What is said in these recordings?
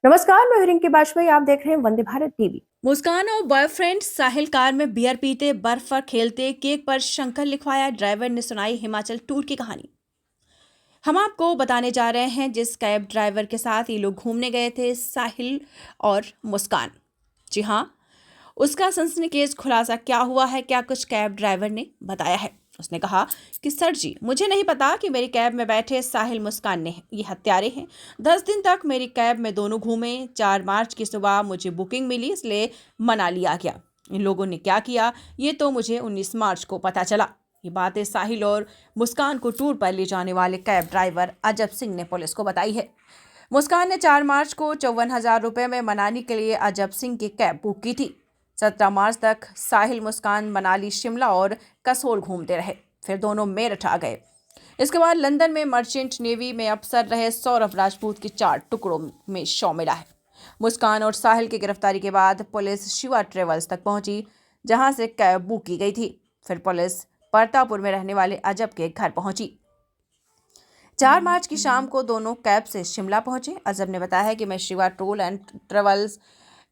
नमस्कार, मैं रिंकी बाजपेयी। आप देख रहे हैं वंदे भारत टीवी। मुस्कान और बॉयफ्रेंड साहिल कार में बियर पीते, बर्फ पर खेलते, केक पर शंकर लिखवाया, ड्राइवर ने सुनाई हिमाचल टूर की कहानी। हम आपको बताने जा रहे हैं जिस कैब ड्राइवर के साथ ये लोग घूमने गए थे, साहिल और मुस्कान। जी हाँ, उसका सनसनीखेज खुलासा क्या हुआ है, क्या कुछ कैब ड्राइवर ने बताया है। उसने कहा कि सर जी, मुझे नहीं पता कि मेरी कैब में बैठे साहिल मुस्कान ने ये हत्यारे हैं। 10 दिन तक मेरी कैब में दोनों घूमे। 4 मार्च की सुबह मुझे बुकिंग मिली, इसलिए मना लिया गया। इन लोगों ने क्या किया ये तो मुझे 19 मार्च को पता चला। ये बातें साहिल और मुस्कान को टूर पर ले जाने वाले कैब ड्राइवर अजब सिंह ने पुलिस को बताई है। मुस्कान ने 4 मार्च को 54,000 रुपये में मनाली के लिए अजब सिंह की कैब बुक की थी। 17 मार्च तक साहिल मुस्कान मनाली, शिमला और कसोल घूमते रहे। फिर दोनों मेरठ आ गए। इसके बाद लंदन में मर्चेंट नेवी में अफसर रहे सौरभ राजपूत की 4 टुकड़ों में शव मिला है। मुस्कान और साहिल की गिरफ्तारी के बाद पुलिस शिवा ट्रेवल्स तक पहुंची, जहां से कैब बुक की गई थी। फिर पुलिस परतापुर में रहने वाले अजब के घर पहुंची। 4 मार्च की शाम को दोनों कैब से शिमला पहुंचे। अजब ने बताया है कि मैं शिवा टूर एंड ट्रेवल्स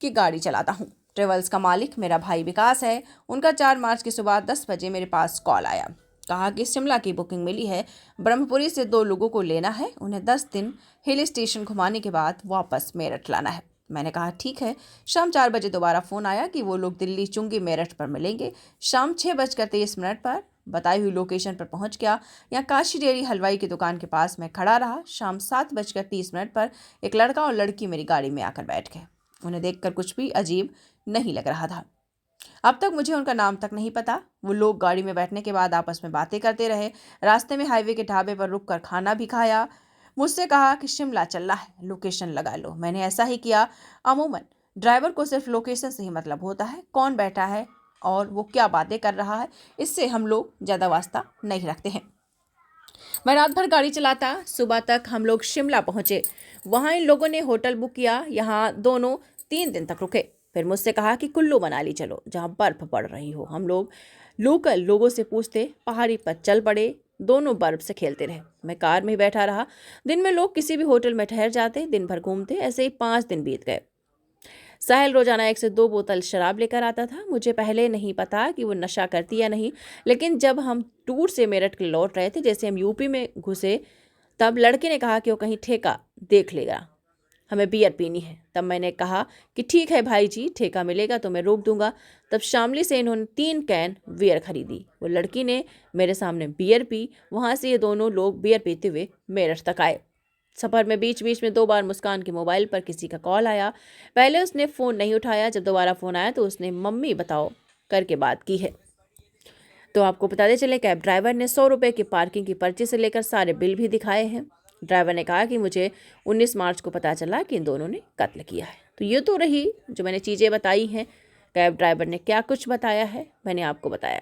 की गाड़ी चलाता हूं। ट्रेवल्स का मालिक मेरा भाई विकास है। उनका 4 मार्च की सुबह 10 बजे मेरे पास कॉल आया। कहा कि शिमला की बुकिंग मिली है, ब्रह्मपुरी से 2 लोगों को लेना है, उन्हें 10 दिन हिल स्टेशन घुमाने के बाद वापस मेरठ लाना है। मैंने कहा ठीक है। शाम 4 बजे दोबारा फ़ोन आया कि वो लोग दिल्ली चुंगी मेरठ पर मिलेंगे। शाम 6:23 पर बताई हुई लोकेशन पर पहुंच गया। यहाँ काशी डेयरी हलवाई की दुकान के पास मैं खड़ा रहा। शाम 7:30 पर एक लड़का और लड़की मेरी गाड़ी में आकर बैठ गए। उन्हें देखकर कुछ भी अजीब नहीं लग रहा था। अब तक मुझे उनका नाम तक नहीं पता। वो लोग गाड़ी में बैठने के बाद आपस में बातें करते रहे। रास्ते में हाईवे के ढाबे पर रुककर खाना भी खाया। मुझसे कहा कि शिमला चलना है, लोकेशन लगा लो। मैंने ऐसा ही किया। अमूमन ड्राइवर को सिर्फ लोकेशन से ही मतलब होता है, कौन बैठा है और वो क्या बातें कर रहा है, इससे हम लोग ज़्यादा वास्ता नहीं रखते हैं। मैं रात भर गाड़ी चलाता। सुबह तक हम लोग शिमला पहुंचे। वहाँ इन लोगों ने होटल बुक किया। यहाँ दोनों 3 दिन तक रुके। फिर मुझसे कहा कि कुल्लू मनाली चलो, जहाँ बर्फ पड़ रही हो। हम लोग लोकल लोगों से पूछते पहाड़ी पर चल पड़े। दोनों बर्फ से खेलते रहे। मैं कार में बैठा रहा। दिन में लोग किसी भी होटल में ठहर जाते, दिन भर घूमते। ऐसे ही 5 दिन बीत गए। साहिल रोजाना 1 से 2 बोतल शराब लेकर आता था। मुझे पहले नहीं पता कि वो नशा करती या नहीं, लेकिन जब हम टूर से मेरठ के लौट रहे थे, जैसे हम यूपी में घुसे, तब लड़के ने कहा कि वो कहीं ठेका देख लेगा, हमें बियर पीनी है। तब मैंने कहा कि ठीक है भाई जी, ठेका मिलेगा तो मैं रोक दूंगा। तब शामली से इन्होंने 3 कैन बियर खरीदी। वो लड़की ने मेरे सामने बियर पी। वहाँ से ये दोनों लोग बियर पीते हुए मेरठ तक आए। सफ़र में बीच बीच में 2 बार मुस्कान के मोबाइल पर किसी का कॉल आया। पहले उसने फ़ोन नहीं उठाया। जब दोबारा फ़ोन आया तो उसने मम्मी बताओ करके बात की है। तो आपको बताते चले, कैब ड्राइवर ने 100 रुपये की पार्किंग की पर्ची से लेकर सारे बिल भी दिखाए हैं। ड्राइवर ने कहा कि मुझे 19 मार्च को पता चला कि इन दोनों ने कत्ल किया है। तो ये तो रही जो मैंने चीज़ें बताई हैं। कैब ड्राइवर ने क्या कुछ बताया है, मैंने आपको बताया।